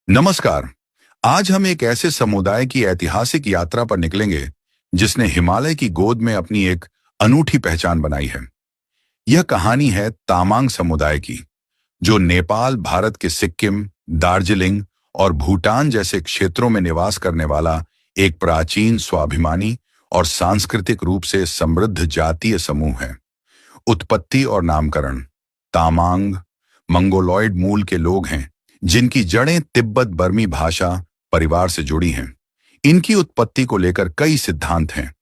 नमस्कार। आज हम एक ऐसे समुदाय की ऐतिहासिक यात्रा पर निकलेंगे जिसने हिमालय की गोद में अपनी एक अनूठी पहचान बनाई है। यह कहानी है तामांग समुदाय की, जो नेपाल, भारत के सिक्किम, दार्जिलिंग और भूटान जैसे क्षेत्रों में निवास करने वाला एक प्राचीन, स्वाभिमानी और सांस्कृतिक रूप से समृद्ध जातीय समूह है। उत्पत्ति और नामकरण। तामांग मंगोलॉयड मूल के लोग हैं, जिनकी जड़ें तिब्बत बर्मी भाषा परिवार से जुड़ी हैं। इनकी उत्पत्ति को लेकर कई सिद्धांत हैं,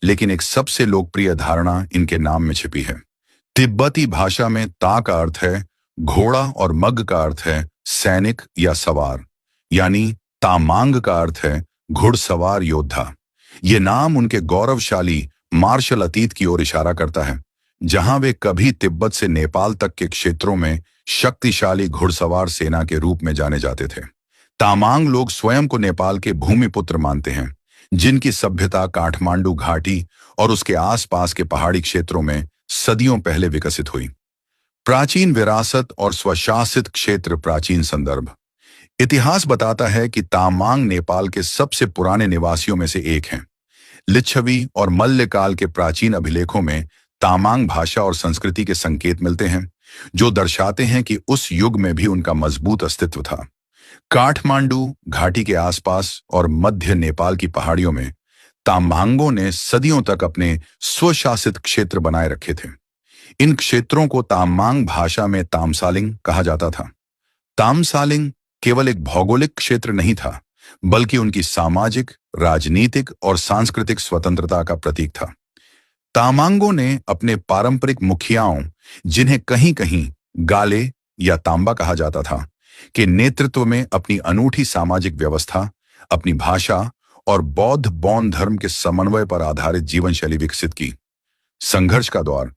लेकिन एक सबसे लोकप्रिय धारणा इनके नाम में छिपी है। तिब्बती भाषा में ता का अर्थ है घोड़ा और मग का अर्थ है सैनिक या सवार, यानी तामांग का अर्थ है घुड़सवार योद्धा। ये नाम उनके गौरवशाली मार्शल अतीत की ओर इशारा करता है, जहां वे कभी तिब्बत से नेपाल तक के क्षेत्रों में शक्तिशाली घुड़सवार सेना के रूप में जाने जाते थे। तामांग लोग स्वयं को नेपाल के भूमिपुत्र मानते हैं, जिनकी सभ्यता काठमांडू घाटी और उसके आसपास के पहाड़ी क्षेत्रों में सदियों पहले विकसित हुई। प्राचीन विरासत और स्वशासित क्षेत्र। प्राचीन संदर्भ। इतिहास बताता है कि तामांग नेपाल के सबसे पुराने निवासियों में से एक हैं। लिच्छवी और मल्लकाल के प्राचीन अभिलेखों में तामांग भाषा और संस्कृति के संकेत मिलते हैं, जो दर्शाते हैं कि उस युग में भी उनका मजबूत अस्तित्व था। काठमांडू घाटी के आसपास और मध्य नेपाल की पहाड़ियों में तामांगों ने सदियों तक अपने स्वशासित क्षेत्र बनाए रखे थे। इन क्षेत्रों को तामांग भाषा में तामसालिंग कहा जाता था। तामसालिंग केवल एक भौगोलिक क्षेत्र नहीं था, बल्कि उनकी सामाजिक, राजनीतिक और सांस्कृतिक स्वतंत्रता का प्रतीक था। तामांगों ने अपने पारंपरिक मुखियाओं, जिन्हें कहीं कहीं गाले या तांबा कहा जाता था, के नेतृत्व में अपनी अनूठी सामाजिक व्यवस्था, अपनी भाषा और बौद्ध बौन धर्म के समन्वय पर आधारित जीवन शैली विकसित की। संघर्ष का दौर।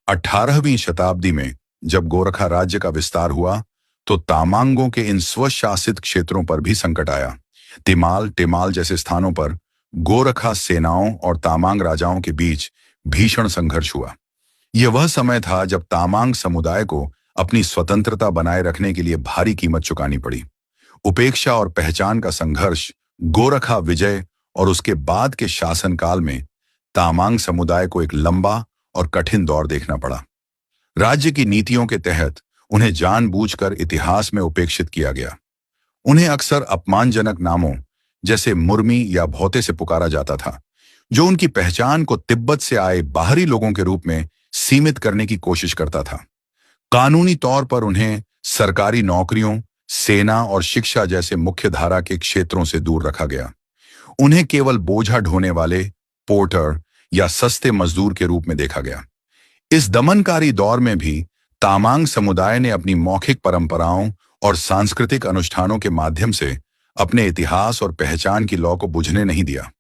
18वीं शताब्दी में जब गोरखा राज्य का विस्तार हुआ, तो तामांगों के इन स्वशासित क्षेत्रों पर भी संकट आया। तिमाल, टेमाल जैसे स्थानों पर गोरखा सेनाओं और तामांग राजाओं के बीच भीषण संघर्ष हुआ। यह वह समय था जब तामांग समुदाय को अपनी स्वतंत्रता बनाए रखने के लिए भारी कीमत चुकानी पड़ी। उपेक्षा और पहचान का संघर्ष, गोरखा विजय और उसके बाद के शासनकाल में तामांग समुदाय को एक लंबा और कठिन दौर देखना पड़ा। राज्य की नीतियों के तहत उन्हें जानबूझकर इतिहास में उपेक्षित किया गया। उन्हें अक्सर अपमानजनक नामों जैसे मुर्मी या भौते से पुकारा जाता था, जो उनकी पहचान को तिब्बत से आए बाहरी लोगों के रूप में सीमित करने की कोशिश करता था। कानूनी तौर पर उन्हें सरकारी नौकरियों, सेना और शिक्षा जैसे मुख्य धारा के क्षेत्रों से दूर रखा गया। उन्हें केवल बोझा ढोने वाले, पोर्टर या सस्ते मजदूर के रूप में देखा गया। इस दमनकारी दौर में भी तामांग समुदाय ने अपनी मौखिक परंपराओं और सांस्कृतिक अनुष्ठानों के माध्यम से अपने इतिहास और पहचान की लौ को बुझने नहीं दिया।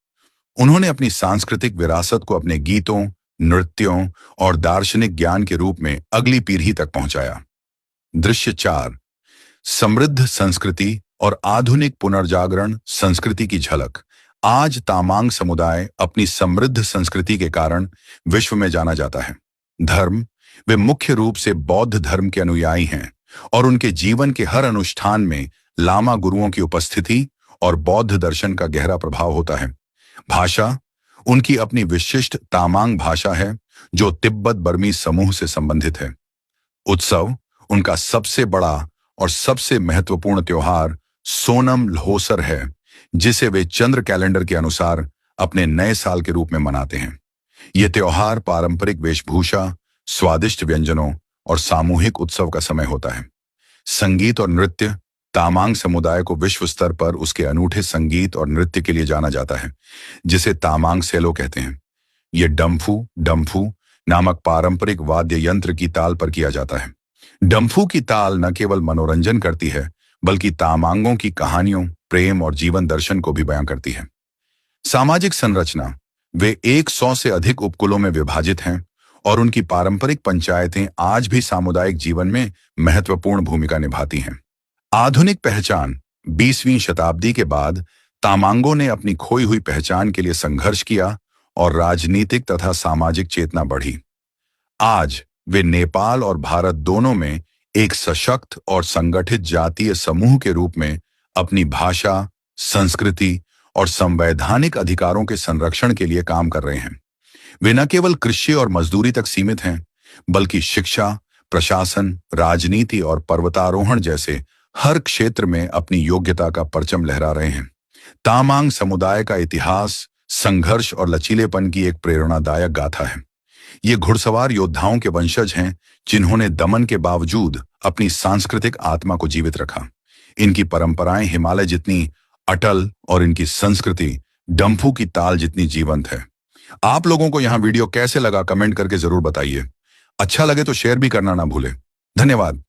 उन्होंने अपनी सांस्कृतिक विरासत को अपने गीतों, नृत्यों और दार्शनिक ज्ञान के रूप में अगली पीढ़ी तक पहुंचाया। दृश्य 4। समृद्ध संस्कृति और आधुनिक पुनर्जागरण। संस्कृति की झलक। आज तामांग समुदाय अपनी समृद्ध संस्कृति के कारण विश्व में जाना जाता है। धर्म। वे मुख्य रूप से बौद्ध धर्म के अनुयायी हैं और उनके जीवन के हर अनुष्ठान में लामा गुरुओं की उपस्थिति और बौद्ध दर्शन का गहरा प्रभाव होता है। भाषा। उनकी अपनी विशिष्ट तामांग भाषा है, जो तिब्बत बर्मी समूह से संबंधित है। उत्सव। उनका सबसे बड़ा और सबसे महत्वपूर्ण त्योहार सोनम ल्होसर है, जिसे वे चंद्र कैलेंडर के अनुसार अपने नए साल के रूप में मनाते हैं। यह त्योहार पारंपरिक वेशभूषा, स्वादिष्ट व्यंजनों और सामूहिक उत्सव का समय होता है। संगीत और नृत्य। तामांग समुदाय को विश्व स्तर पर उसके अनूठे संगीत और नृत्य के लिए जाना जाता है, जिसे तामांग सेलो कहते हैं। यह डम्फू नामक पारंपरिक वाद्य यंत्र की ताल पर किया जाता है। डम्फू की ताल न केवल मनोरंजन करती है, बल्कि तामांगों की कहानियों, प्रेम और जीवन दर्शन को भी बयां करती है। सामाजिक संरचना। वे 100 से अधिक उपकुलों में विभाजित हैं और उनकी पारंपरिक पंचायतें आज भी सामुदायिक जीवन में महत्वपूर्ण भूमिका निभाती हैं। आधुनिक पहचान। 20वीं शताब्दी के बाद तामांगों ने अपनी खोई हुई पहचान के लिए संघर्ष किया और राजनीतिक तथा सामाजिक चेतना बढ़ी। आज वे नेपाल और भारत दोनों में एक सशक्त और संगठित जातीय समूह के रूप में अपनी भाषा, संस्कृति और संवैधानिक अधिकारों के संरक्षण के लिए काम कर रहे हैं। वे न केवल कृषि और मजदूरी तक सीमित हैं, बल्कि शिक्षा, प्रशासन, राजनीति और पर्वतारोहण जैसे हर क्षेत्र में अपनी योग्यता का परचम लहरा रहे हैं। तामांग समुदाय का इतिहास संघर्ष और लचीलेपन की एक प्रेरणादायक गाथा है। ये घुड़सवार योद्धाओं के वंशज हैं, जिन्होंने दमन के बावजूद अपनी सांस्कृतिक आत्मा को जीवित रखा। इनकी परंपराएं हिमालय जितनी अटल और इनकी संस्कृति डंफू की ताल जितनी जीवंत है। आप लोगों को यहां वीडियो कैसे लगा, कमेंट करके जरूर बताइए। अच्छा लगे तो शेयर भी करना ना भूलें। धन्यवाद।